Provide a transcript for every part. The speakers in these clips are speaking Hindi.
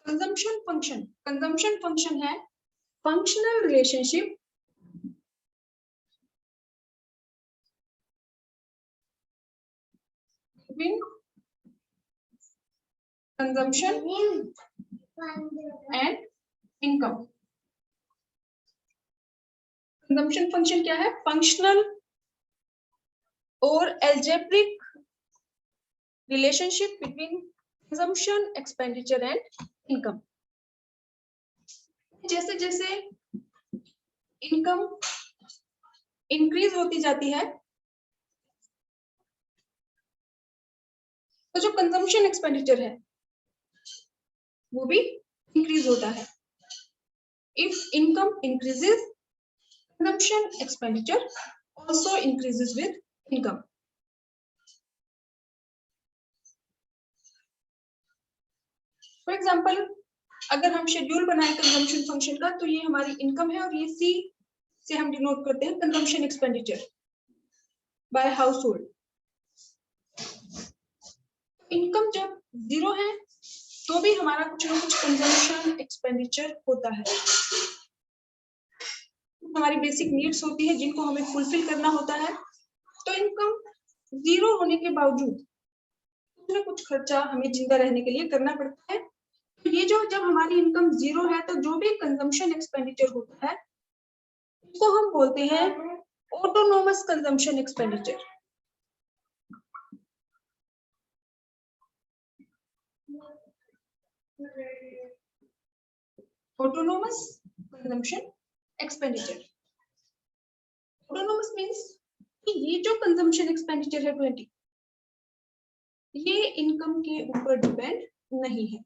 कंजम्पशन फंक्शन है functional relationship between consumption and income. Consumption function क्या है? फंक्शनल और algebraic relationship between consumption, expenditure and income. जैसे जैसे इनकम इंक्रीज होती जाती है तो जो कंजम्पशन एक्सपेंडिचर है वो भी इंक्रीज होता है। If income increases, consumption expenditure also increases with income. For example, अगर हम शेड्यूल बनाए कंजम्पशन फंक्शन का तो ये हमारी इनकम है और ये सी से हम डिनोट करते हैं consumption expenditure bye house hold. Income जब जीरो है तो भी हमारा कुछ ना कुछ कंजम्पशन एक्सपेंडिचर होता है। हमारी बेसिक नीड्स होती है जिनको हमें फुलफिल करना होता है। तो इनकम जीरो होने के बावजूद कुछ ना कुछ खर्चा हमें जिंदा रहने के लिए करना पड़ता है। तो ये जो जब हमारी इनकम जीरो है तो जो भी कंजम्पशन एक्सपेंडिचर होता है उसको हम बोलते हैं autonomous consumption expenditure. Autonomous consumption expenditure. Autonomous means कि ये जो कंजम्पशन एक्सपेंडिचर है 20, ये इनकम के ऊपर डिपेंड नहीं है।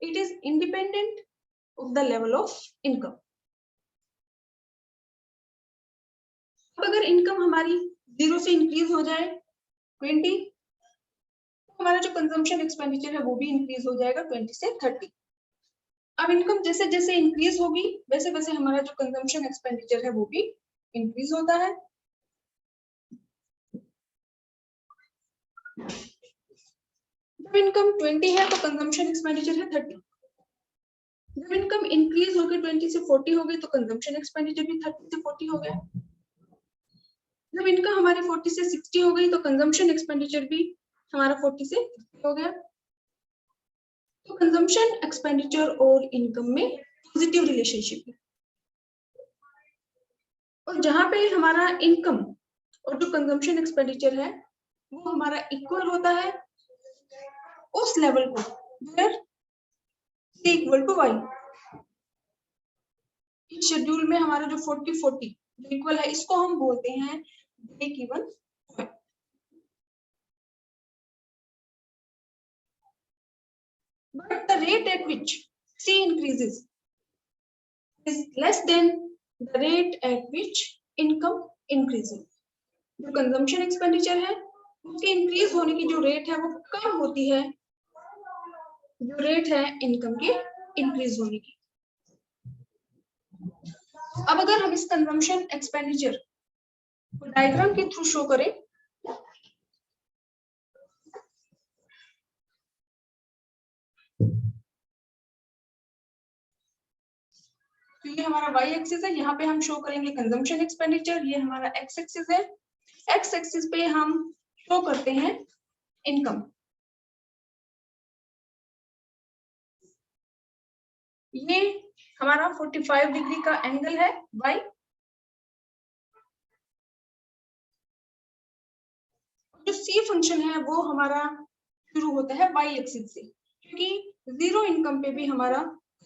It is independent of the level of income. अगर इनकम हमारी जीरो से इंक्रीज हो जाए 20, तो हमारा जो कंजम्पशन एक्सपेंडिचर है वो भी इंक्रीज हो जाएगा 20 से 30। अब इनकम जैसे जैसे इंक्रीज होगी वैसे वैसे हमारा जो कंजम्पशन एक्सपेंडिचर है वो भी इंक्रीज होता है। जब इनकम 20 है तो कंजम्पशन एक्सपेंडिचर है 30। जब इनकम इंक्रीज होकर 20 से 40 हो गई तो कंजम्पशन एक्सपेंडिचर भी 30 से 40 हो गया। जब इनकम हमारे 40 से 60 हो गई तो कंजम्पशन एक्सपेंडिचर भी हमारा 40 से 50 हो गया। तो कंजम्पशन एक्सपेंडिचर और इनकम में पॉजिटिव रिलेशनशिप है। और जहां पे हमारा इनकम और जो कंजम्पशन एक्सपेंडिचर है वो हमारा इक्वल होता है उस लेवल को where C equal to Y. इस शेड्यूल में हमारा जो 40-40 जो इक्वल है इसको हम बोलते हैं break even point. But the rate at which C increases is less than the rate at which income increases. जो कंजम्पशन एक्सपेंडिचर है उसके इंक्रीज होने की जो रेट है वो कम होती है जो रेट है इनकम के इंक्रीज होने की। अब अगर हम इस कंजम्पशन एक्सपेंडिचर को डायग्राम के थ्रू शो करें तो ये हमारा वाई एक्सिस है, यहाँ पे हम शो करेंगे कंजम्पशन एक्सपेंडिचर, ये हमारा एक्स एक्सिस है। एक्स एक्सिस पे हम शो करते हैं इनकम। ये हमारा 45 डिग्री का एंगल है वाई। जो सी फंक्शन है वो हमारा शुरू होता है वाई एक्सिस से, क्योंकि जीरो इनकम पे भी हमारा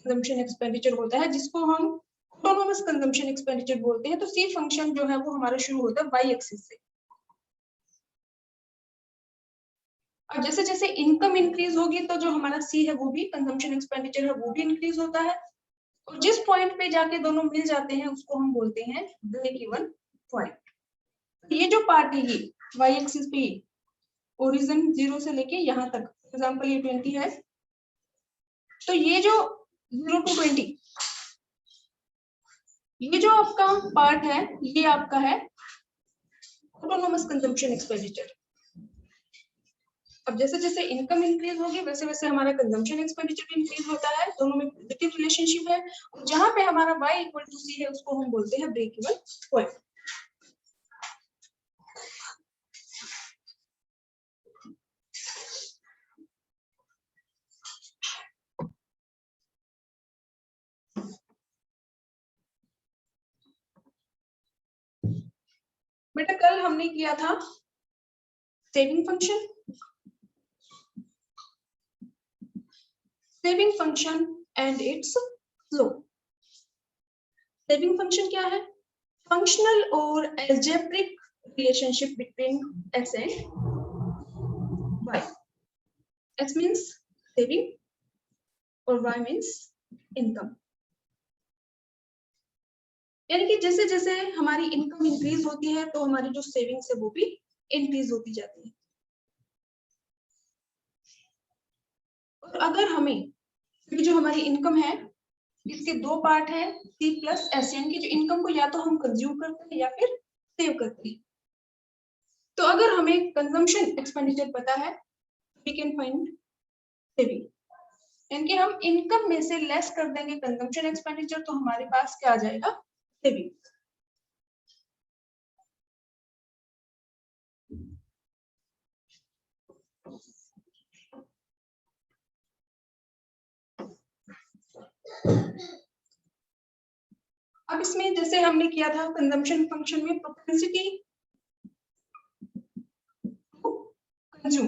कंजम्पशन एक्सपेंडिचर होता है जिसको हम ऑटोनोमस कंजम्पशन एक्सपेंडिचर बोलते हैं। तो सी फंक्शन जो है वो हमारा शुरू होता है वाई एक्सिस से। और जैसे जैसे इनकम इंक्रीज होगी तो जो हमारा सी है वो भी कंजम्पशन एक्सपेंडिचर है वो भी इंक्रीज होता है। और जिस पॉइंट पे जाके दोनों मिल जाते हैं उसको हम बोलते हैं ब्रेक इवन पॉइंट। ये जो पार्ट है ये वाई एक्सिस पे ओरिजिन जीरो से लेके यहाँ तक, फॉर एग्जांपल ये 20 है तो ये जो 0 to 20 ये जो आपका पार्ट है ये आपका है ऑटोनोमस कंजम्पशन एक्सपेंडिचर। अब जैसे जैसे इनकम इंक्रीज होगी वैसे वैसे हमारा कंजम्पशन एक्सपेंडिचर भी इंक्रीज होता है, दोनों में पॉजिटिव रिलेशनशिप है। और जहां पे हमारा y इक्वल टू c है उसको हम बोलते हैं ब्रेक इवन पॉइंट। बेटा कल हमने किया था saving function, saving function and it's slope. Saving function क्या है? फंक्शनल और algebraic relationship between x and y। x means saving और y मीन्स इनकम। यानी कि जैसे जैसे हमारी इनकम इंक्रीज होती है तो हमारी जो सेविंग्स है वो भी इंक्रीज होती जाती है। और अगर हमें जो हमारी इनकम है इसके दो पार्ट है C प्लस S, यानी कि जो इनकम को या तो हम कंज्यूम करते हैं या फिर सेव करते हैं। तो अगर हमें कंजम्पशन एक्सपेंडिचर पता है वी कैन फाइंड सेविंग, यानी कि हम इनकम में से लेस कर देंगे कंजम्पशन एक्सपेंडिचर तो हमारे पास क्या आ जाएगा? सेविंग। अब इसमें जैसे हमने किया था कंजम्पशन फंक्शन में propensity to consume,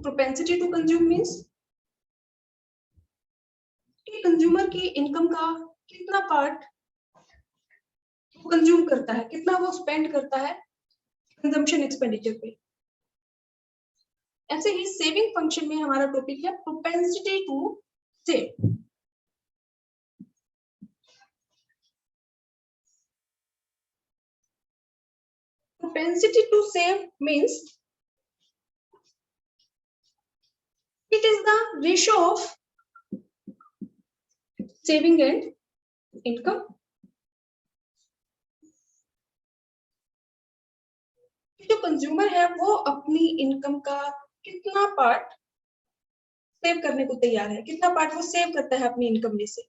propensity to consume means consumer की इनकम का कितना पार्ट कंज्यूम करता है, कितना वो स्पेंड करता है कंजम्पशन एक्सपेंडिचर पे। ऐसे ही सेविंग फंक्शन में हमारा टॉपिक है propensity to save. Propensity to save means it is the ratio of saving and income। जो कंज्यूमर है वो अपनी इनकम का कितना पार्ट सेव करने को तैयार है, कितना पार्ट वो सेव करता है अपनी इनकम में से।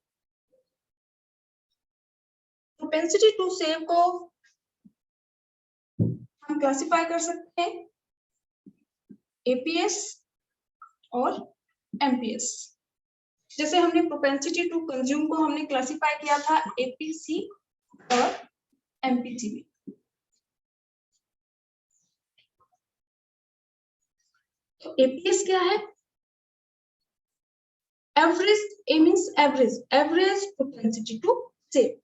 प्रोपेंसिटी टू सेव को हम क्लासिफाई कर सकते हैं एपीएस और एमपीएस। जैसे हमने प्रोपेंसिटी टू कंज्यूम को हमने क्लासिफाई किया था एपीसी और एमपीसी में। तो एपीएस क्या है? Average, A means average, average propensity to save.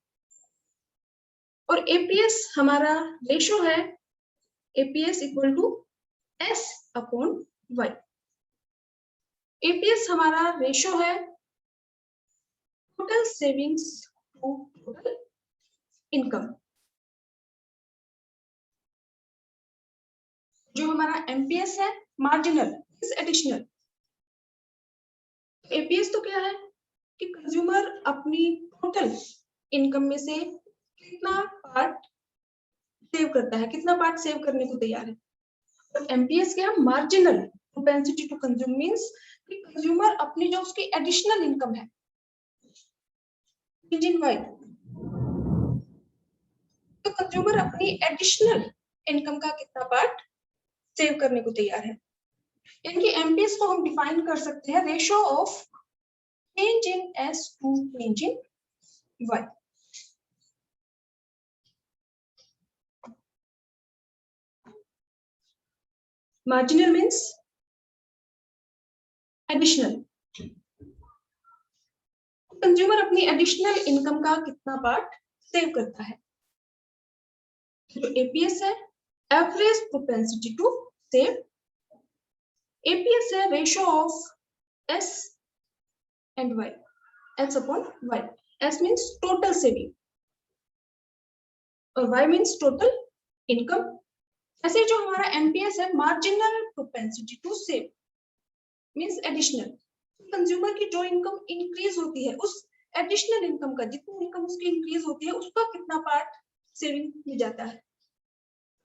और एपीएस हमारा रेशो है APS equal to S upon Y. APS हमारा रेशो है total savings to total income. जो हमारा एमपीएस है मार्जिनल इज एडिशनल। एपीएस तो क्या है कि कंज्यूमर अपनी टोटल इनकम में से कितना पार्ट सेव करता है, कितना पार्ट सेव करने को तैयार है। और एमपीएस क्या है? Marginal propensity to consume means कि कंज्यूमर अपनी जो उसकी एडिशनल इनकम है वाई, तो कंज्यूमर अपनी एडिशनल इनकम का कितना पार्ट सेव करने को तैयार है। यानी कि एमपीएस को हम डिफाइन कर सकते हैं ratio of change in S to change in Y. Marginal means additional, consumer अपनी एडिशनल इनकम का कितना पार्ट सेव करता है। जो एपीएस है average propensity to save, APS है ratio of S and Y, S upon Y. S means total saving और वाई मींस टोटल इनकम। ऐसे जो हमारा एमपीएस है marginal propensity to save means additional, consumer की जो इनकम इंक्रीज होती है उस एडिशनल इनकम का जितनी इनकम उसकी इंक्रीज होती है उसका कितना पार्ट सेविंग में जाता है।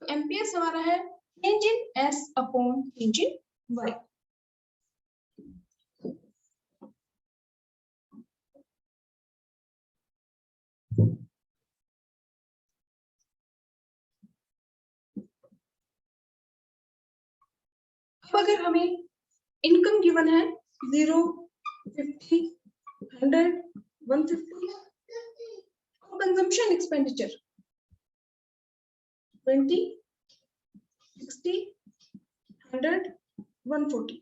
तो एमपीएस हमारा है change in S upon change in Y. अब अगर हमें इनकम गिवन है 0, 50, 100, 150 और कंजम्पशन एक्सपेंडिचर 20, 60, 100, 140।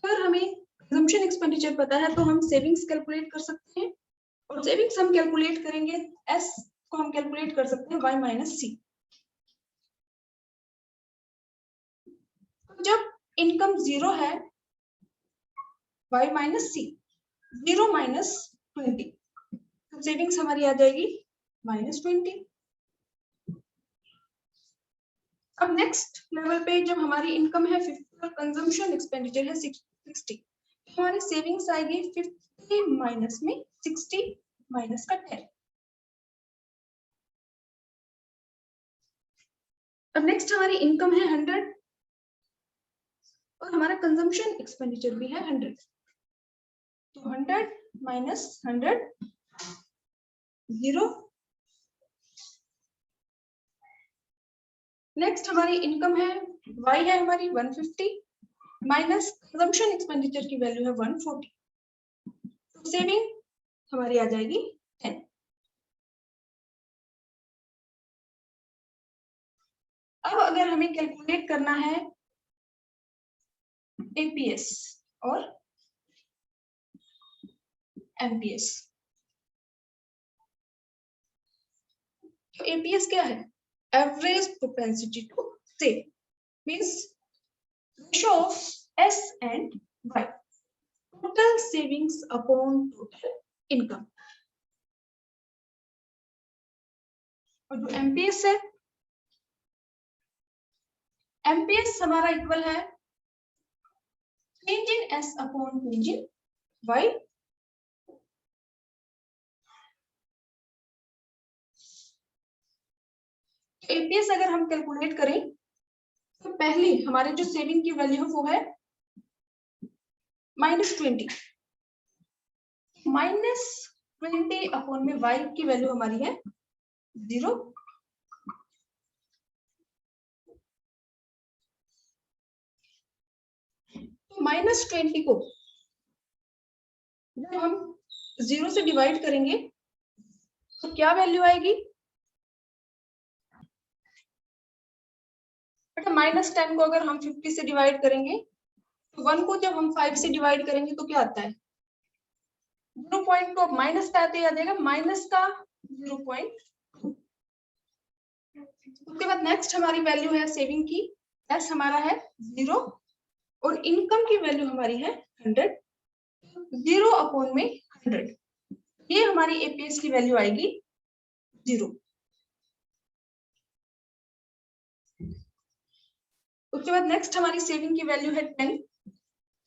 अगर हमें कंजम्पशन एक्सपेंडिचर पता है तो हम सेविंग्स कैलकुलेट कर सकते हैं, और सेविंग्स हम कैलकुलेट करेंगे, एस को हम कैलकुलेट कर सकते हैं y माइनस सी। जब इनकम 0 है, y माइनस सी, 0 माइनस 20, तो सेविंग्स हमारी आ जाएगी -20। अब नेक्स्ट लेवल पे जब हमारी इनकम है 50 और कंजम्पशन एक्सपेंडिचर है 60, तो हमारी सेविंग्स आएगी 50 माइनस में 60 माइनस का 10। अब नेक्स्ट हमारी इनकम है 100 और हमारा कंजम्पशन एक्सपेंडिचर भी है 100, तो 100 माइनस 100 0। नेक्स्ट हमारी इनकम है y है हमारी 150 माइनस कंजम्पशन एक्सपेंडिचर की वैल्यू है 140, तो सेविंग हमारी आ जाएगी 10। अब अगर हमें कैलकुलेट करना है एपीएस और एमपीएस, तो एपीएस क्या है? Average propensity to save, means ratio of S and Y, total savings upon total income. और जो एमपीएस है, एमपीएस हमारा इक्वल है change in S upon change in Y. APS अगर हम कैलकुलेट करें तो पहले हमारे जो सेविंग की वैल्यू है वो है -20, -20 अपॉन में वाई की वैल्यू हमारी है 0। तो -20 को जब हम 0 से डिवाइड करेंगे तो क्या वैल्यू आएगी? बेटा -10 को अगर हम 50 से डिवाइड करेंगे तो 1 को जब हम 5 से डिवाइड करेंगे तो क्या आता है? 0 पॉइंट को माइनस का आते आ जाएगा, माइनस का 0.2। उसके बाद नेक्स्ट हमारी वैल्यू है सेविंग की, एस हमारा है 0 और इनकम की वैल्यू हमारी है 100, 0 अपॉन में 100, ये हमारी एपीएस की वैल्यू आएगी 0। उसके बाद नेक्स्ट हमारी सेविंग की वैल्यू है 10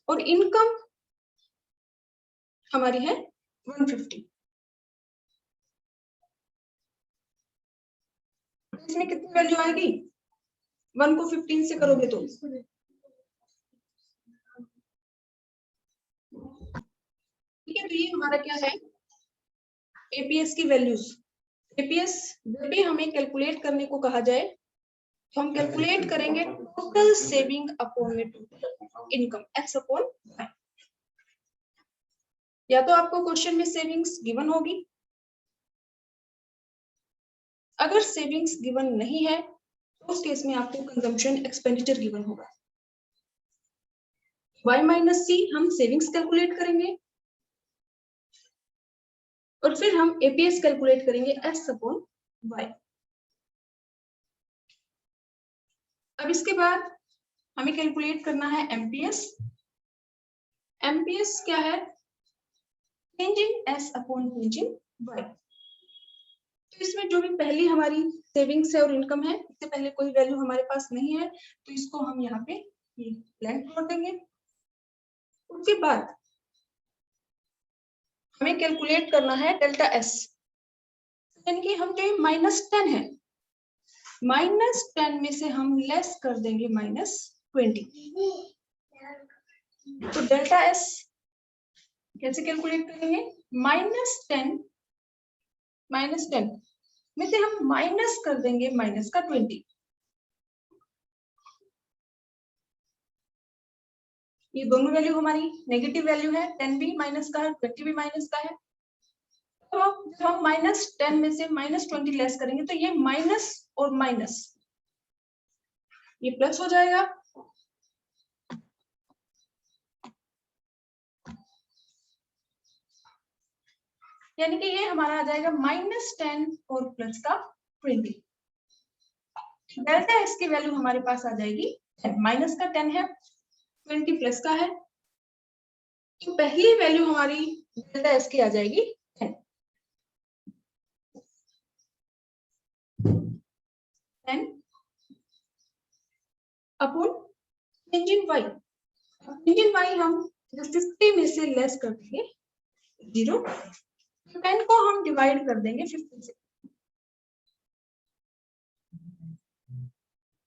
और इनकम हमारी है 150। इसमें कितनी वैल्यू आएगी? 1 को 15 से करोगे तो ठीक है। तो ये हमारा क्या है? एपीएस की वैल्यूज। एपीएस जब भी हमें कैलकुलेट करने को कहा जाए तो हम कैलकुलेट करेंगे टोटल सेविंग अपॉन में total income, X upon Y. या तो आपको क्वेश्चन में सेविंग्स गिवन होगी, अगर सेविंग्स गिवन नहीं है तो उस केस में आपको कंजम्पशन एक्सपेंडिचर गिवन होगा। y माइनस सी हम सेविंग्स कैलकुलेट करेंगे और फिर हम एपीएस कैलकुलेट करेंगे s अपॉन y। अब इसके बाद हमें कैलकुलेट करना है एमपीएस। एमपीएस क्या है? चेंज इन s अपॉन चेंज इन y। तो इसमें जो भी पहली हमारी सेविंग्स है और इनकम है, इससे पहले कोई वैल्यू हमारे पास नहीं है, तो इसको हम यहाँ पे ब्लैंक छोड़ देंगे। उसके बाद हमें कैलकुलेट करना है डेल्टा एस, यानी कि हम जो -10 है -10 में से हम लेस कर देंगे -20, तो डेल्टा एस कैसे कैलकुलेट करेंगे? -10 में से हम माइनस कर देंगे -20। ये दोनों वैल्यू हमारी नेगेटिव वैल्यू है, 10 भी माइनस का है, 20 भी माइनस का है। तो जब हम -10 में से -20 लेस करेंगे तो ये माइनस और माइनस ये प्लस हो जाएगा। यानी कि ये हमारा आ जाएगा -10 और प्लस का 20। डेल्टा एक्स की वैल्यू हमारे पास आ जाएगी, माइनस का 10 है, 20 प्लस का है, तो पहली वैल्यू हमारी डेल्टा एक्स की आ जाएगी 10 upon change in Y. Change in Y हम 50 में से लेस कर देंगे 0, 10 को हम डिवाइड कर देंगे 50 से,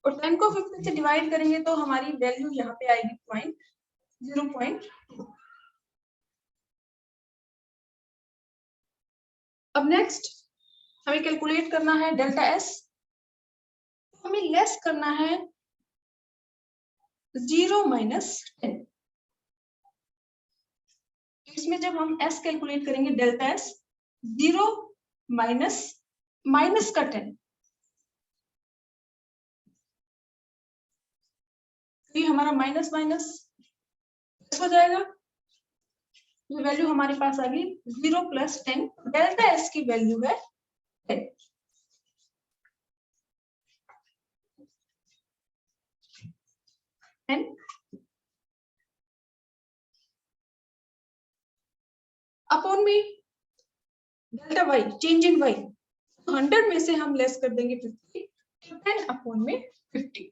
और 10 को 50 से डिवाइड करेंगे तो हमारी वैल्यू यहाँ पे आएगी 0.2। अब नेक्स्ट हमें कैलकुलेट करना है डेल्टा एस। हमें लेस करना है 0 - 10। इसमें जब हम एस कैलकुलेट करेंगे डेल्टा एस 0 माइनस का 10, तो ये हमारा माइनस माइनस हो जाएगा। ये वैल्यू हमारे पास आ गई 0 + 10। डेल्टा एस की वैल्यू है 10। अपॉन में delta Y, change in Y, 100 में से हम लेस कर देंगे 50, 10 अपॉन में 50।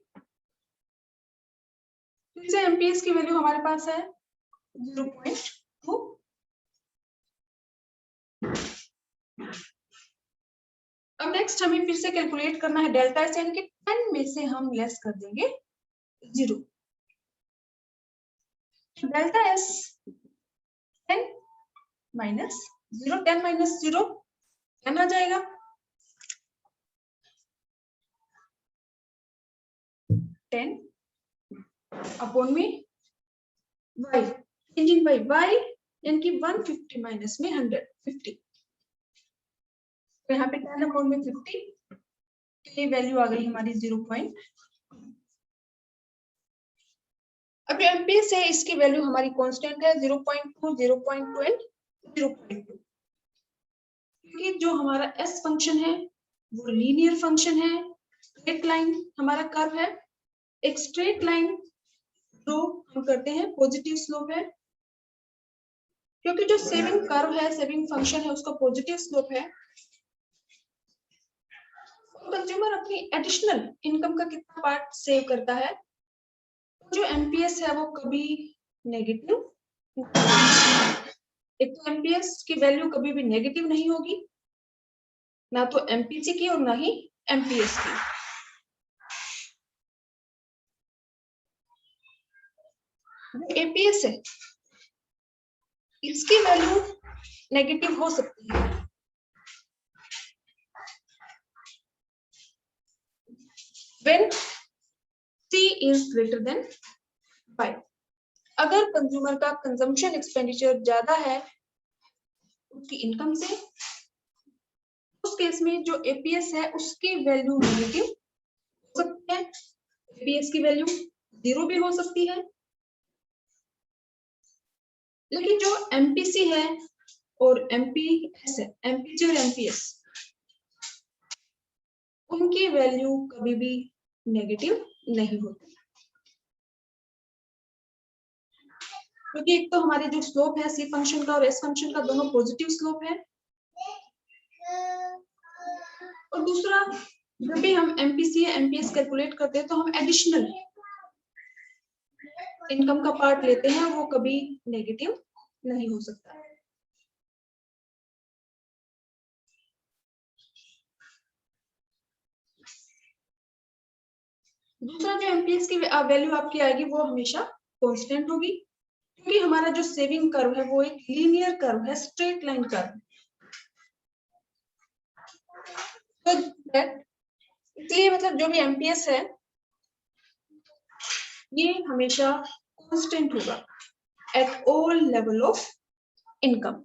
फिर से एमपीएस की वैल्यू हमारे पास है 0.2। अब नेक्स्ट हमें फिर से कैलकुलेट करना है डेल्टा एस, यानी कि 10 में से हम लेस कर देंगे 0। डेल्टा एस 10 माइनस 0, 10 माइनस 0 10 आ जाएगा। 10 अपॉन में y, चेंज इन y, यानी कि 150 माइनस में 150, तो यहाँ पे 10 अपॉन में 50, ये वैल्यू आ गई हमारी 0. अब जो एमपीएस है इसकी वैल्यू हमारी कांस्टेंट है 0.2, 0.2 एंड 0.2, क्योंकि जो हमारा एस फंक्शन है वो लीनियर फंक्शन है, स्ट्रेट लाइन हमारा कर्व है। एक स्ट्रेट लाइन जो हम करते हैं पॉजिटिव स्लोप है, क्योंकि जो सेविंग कर्व है, सेविंग फंक्शन है, उसका पॉजिटिव स्लोप है। कंज्यूमर अपनी एडिशनल इनकम का कितना पार्ट सेव करता है, जो एमपीएस है वो कभी नेगेटिव, एक तो एमपीएस की वैल्यू कभी भी नेगेटिव नहीं होगी, ना तो एमपीसी की और ना ही एमपीएस की। एपीएस है इसकी वैल्यू नेगेटिव हो सकती है when C is greater than 5। अगर कंज्यूमर का कंजम्पशन एक्सपेंडिचर ज्यादा है उसकी इनकम से, उस केस में जो एपीएस है उसकी वैल्यू नेगेटिव हो सकती है। एपीएस की वैल्यू 0 भी हो सकती है, लेकिन जो एमपीसी है और एमपीएस है, एमपीसी और एमपीएस, उनकी वैल्यू कभी भी नेगेटिव नहीं होती, क्योंकि एक तो हमारे जो स्लोप है सी फंक्शन का और एस फंक्शन का दोनों पॉजिटिव स्लोप है, और दूसरा जब भी हम एमपीसी या एमपीएस कैलकुलेट करते हैं तो हम एडिशनल इनकम का पार्ट लेते हैं, वो कभी नेगेटिव नहीं हो सकता। दूसरा जो एमपीएस की वैल्यू आपकी आएगी वो हमेशा कांस्टेंट होगी, क्योंकि हमारा जो सेविंग कर्व है वो एक लीनियर कर्व है, स्ट्रेट लाइन कर्व। तो इसलिए मतलब जो भी एमपीएस है ये हमेशा कांस्टेंट होगा at all level of income.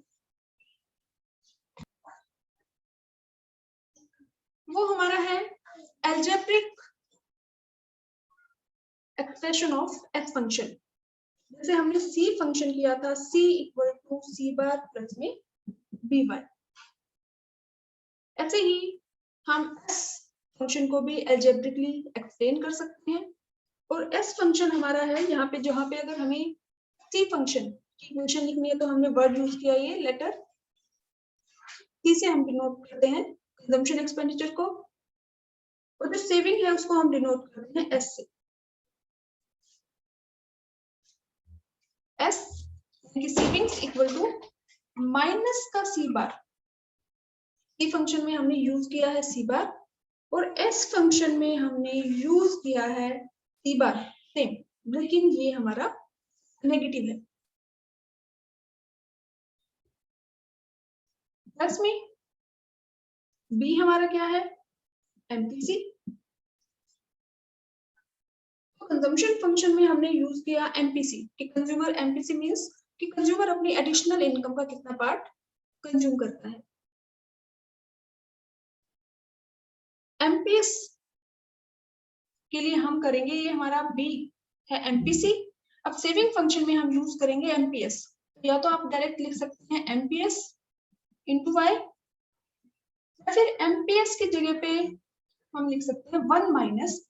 वो हमारा है algebraic expression of S function. जैसे हमने सी फंक्शन किया था, C equal to C bar plus में बी वाई, ऐसे ही हम एस फंक्शन को भी एल्जेब्रिकली एक्सप्लेन कर सकते हैं। और एस फंक्शन हमारा है यहाँ पे, जहां पे अगर हमें सी फंक्शन की इक्वेशन लिखनी है तो हमने वर्ड यूज किया, ये लेटर सी से हम डिनोट करते हैं कंजम्पशन एक्सपेंडिचर को, और जो सेविंग है उसको हम डिनोट करते हैं एस से। एस यानी सेविंग्स इक्वल टू माइनस का सी बार। सी फंक्शन में हमने यूज किया है सी बार, और एस फंक्शन में हमने यूज किया है सी बार सेम, लेकिन ये हमारा नेगेटिव है। प्लस में बी हमारा क्या है, एमपीसी। कंजम्पशन फंक्शन में हमने यूज किया एमपीसी कि कंज्यूमर, एमपीसी मींस कि कंज्यूमर अपनी एडिशनल इनकम का कितना पार्ट कंज्यूम करता है। एमपीएस के लिए हम करेंगे, ये हमारा बी है एमपीसी। अब सेविंग फंक्शन में हम यूज करेंगे एमपीएस, या तो आप डायरेक्ट लिख सकते हैं एमपीएस इंटू वाई, या फिर एमपीएस की जगह पे हम लिख सकते हैं 1 माइनस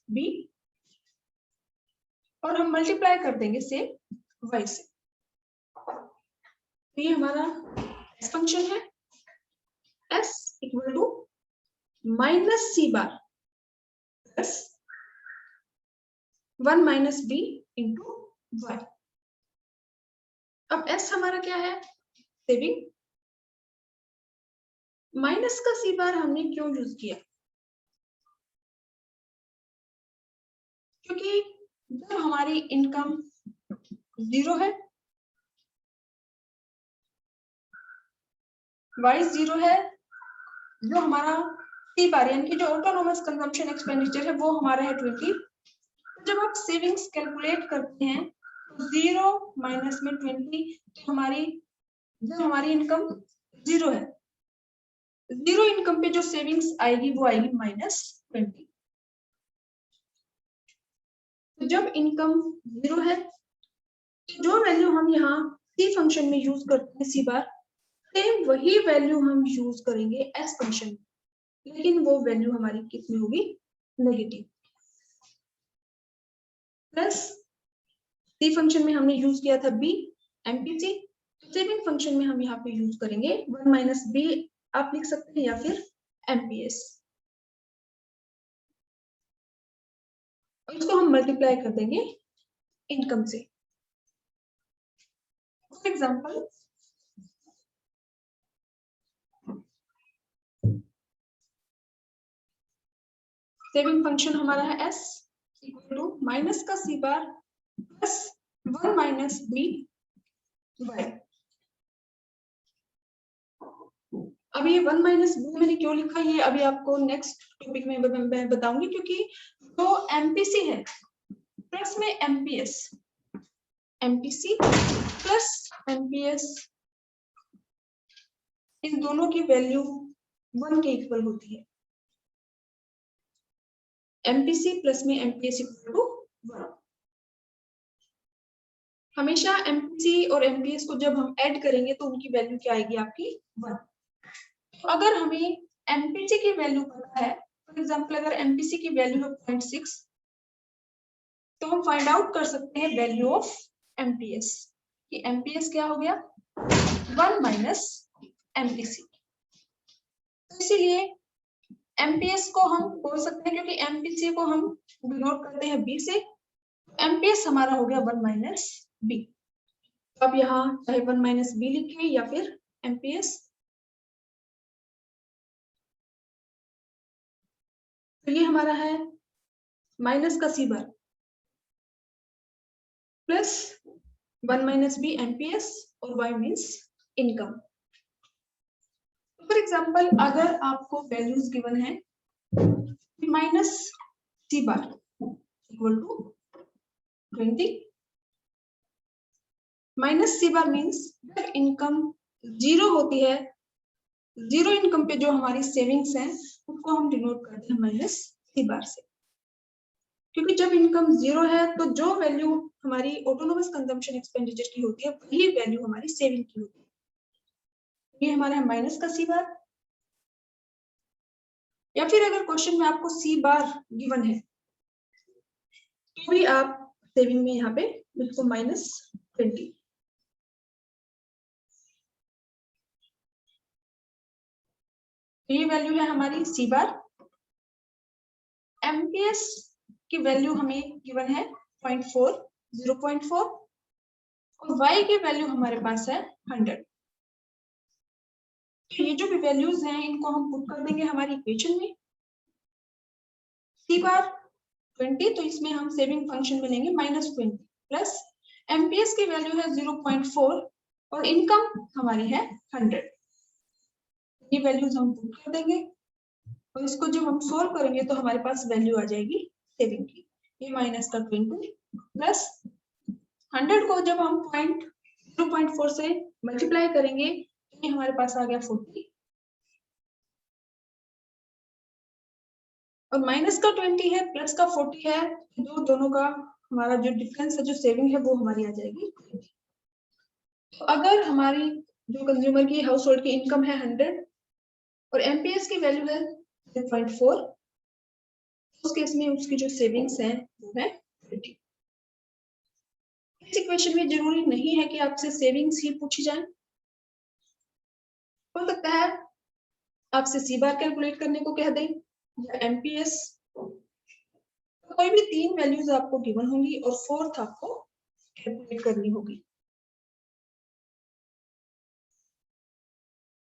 बी, और हम मल्टीप्लाई कर देंगे से वाई से। तो ये हमारा एस फंक्शन है, S equal to minus C bar plus 1 minus B into Y. अब एस हमारा क्या है, सेविंग। माइनस का सी बार हमने क्यों यूज किया, क्योंकि जब हमारी इनकम 0 है, वाई 0 है, जो हमारा सी बार यानी कि जो ऑटोनोमस कंजम्पशन एक्सपेंडिचर है वो हमारा है 20। जब आप सेविंग्स कैलकुलेट करते हैं तो 0 माइनस में 20, तो हमारी इनकम 0 है, 0 इनकम पे जो सेविंग्स आएगी वो आएगी -20। तो जब इनकम 0 है तो जो वैल्यू हम यहाँ सी फंक्शन में यूज करते हैं सी बार, सेम वही वैल्यू हम यूज करेंगे एस फंक्शन में, लेकिन वो वैल्यू हमारी कितनी होगी, नेगेटिव। प्लस सी फंक्शन में हमने यूज किया था बी एमपीसी, सेविंग फंक्शन में हम यहाँ पे यूज करेंगे 1 माइनस बी आप लिख सकते हैं, या फिर एमपीएस, और इसको हम मल्टीप्लाई कर देंगे इनकम से। फॉर एग्जाम्पल सेविंग फंक्शन हमारा है एस इक्वल टू माइनस का C bar plus 1 minus B Y. अब ये 1 माइनस बी मैंने क्यों लिखा, ये अभी आपको नेक्स्ट टॉपिक में मैं बताऊंगी, क्योंकि जो एमपीसी है प्लस में एमपीएस, एमपीसी प्लस एमपीएस, इन दोनों की वैल्यू 1 के इक्वल होती है। एमपीसी प्लस में एमपीएस इक्वल टू 1। हमेशा एमपीसी और एमपीएस को जब हम ऐड करेंगे तो उनकी वैल्यू क्या आएगी आपकी 1। तो अगर हमें एमपीसी की वैल्यू पता है, फॉर एग्जांपल अगर एमपीसी की वैल्यू है 0.6, तो हम फाइंड आउट कर सकते हैं वैल्यू ऑफ एमपीएस, कि एमपीएस क्या हो गया 1 माइनस एमपीसी। तो इसीलिए एमपीएस को हम बोल सकते हैं, क्योंकि एमपीसी को हम डिनोट करते हैं बी से, एमपीएस हमारा हो गया 1 माइनस बी। अब यहाँ चाहे 1 माइनस बी लिखिए या फिर एमपीएस। तो ये हमारा है माइनस का C bar plus 1 minus B MPS और Y means income. For example अगर आपको वैल्यूज गिवन है minus C bar equal to 20, minus C bar means जब इनकम 0 होती है, 0 इनकम पे जो हमारी सेविंग्स हैं उसको हम डिनोट करते हैं माइनस सी बार से, क्योंकि जब इनकम 0 है तो जो वैल्यू हमारी ऑटोनोमस कंजम्पशन एक्सपेंडिचर की होती है वही वैल्यू हमारी सेविंग की होती है। ये हमारा है माइनस का सी बार। या फिर अगर क्वेश्चन में आपको सी बार गिवन है तो भी आप सेविंग में यहाँ पे इसको -20, ये वैल्यू है हमारी सी बार। एमपीएस की वैल्यू हमें गिवन है 0.4 और y की वैल्यू हमारे पास है 100। तो ये जो भी वैल्यूज हैं इनको हम पुट कर देंगे हमारी इक्वेशन में। सी बार 20 तो इसमें हम सेविंग फंक्शन में लेंगे -20 प्लस एमपीएस की वैल्यू है 0.4 और इनकम हमारी है 100। ये वैल्यूज हम पुट कर देंगे और इसको जब हम सोल्व करेंगे तो हमारे पास वैल्यू आ जाएगी सेविंग की। ये माइनस का 20 प्लस 100 को जब हम 0.4 से मल्टीप्लाई करेंगे तो ये हमारे पास आ गया 40 और माइनस का 20 है प्लस का 40 है, तो दोनों का हमारा जो डिफरेंस है जो सेविंग है वो हमारी आ जाएगी 20। तो अगर हमारी जो कंज्यूमर की हाउस होल्ड की इनकम है 100 और एमपीएस की वैल्यू है 0.4, उस केस में उसकी जो सेविंग्स है वो है 20। इस इक्वेशन में जरूरी नहीं है कि आपसे सेविंग्स ही पूछी जाए, हो सकता है आपसे सी बार कैलकुलेट करने को कह दें या एमपीएस, कोई भी 3 वैल्यूज आपको गिवन होंगी और 4th आपको कैलकुलेट करनी होगी।